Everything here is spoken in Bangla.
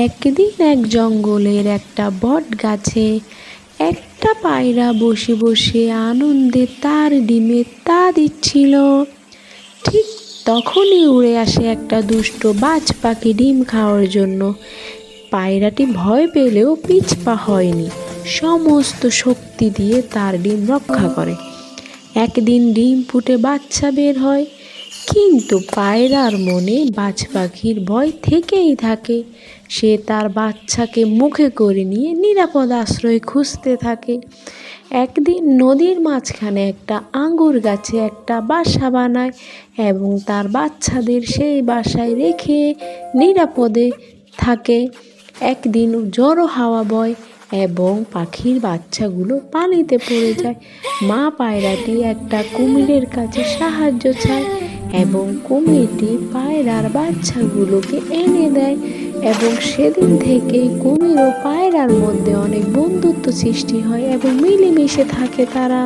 একদিন এক জঙ্গলের একটা বট গাছে একটা পায়রা বসে বসে আনন্দে তার ডিমে তা দিচ্ছিল। ঠিক তখনই উড়ে আসে একটা দুষ্ট বাজ পাখি ডিম খাওয়ার জন্য। পায়রাটি ভয় পেলেও পিছপা হয়নি, সমস্ত শক্তি দিয়ে তার ডিম রক্ষা করে। একদিন ডিম ফুটে বাচ্চা বের হয়, কিন্তু পায়রার মনে বাজ পাখির ভয় থেকেই থাকে। সে তার বাচ্চাকে মুখে করে নিয়ে নিরাপদ আশ্রয় খুঁজতে থাকে। একদিন নদীর মাঝখানে একটা আঙ্গুর গাছে একটা বাসা বানায় এবং তার বাচ্চাদের সেই বাসায় রেখে নিরাপদে থাকে। একদিন ঝড়ো হাওয়া বয় এবং পাখির বাচ্চাগুলো পানিতে পড়ে যায়। মা পায়রাটি একটা কুমিরের কাছে সাহায্য চায় এবং কুমিরটি পায়রার বাচ্চাগুলোকে এনে দেয় এবং সেদিন থেকে কুমির ও পায়রার মধ্যে অনেক বন্ধুত্ব সৃষ্টি হয় এবং মিলেমিশে থাকে তারা।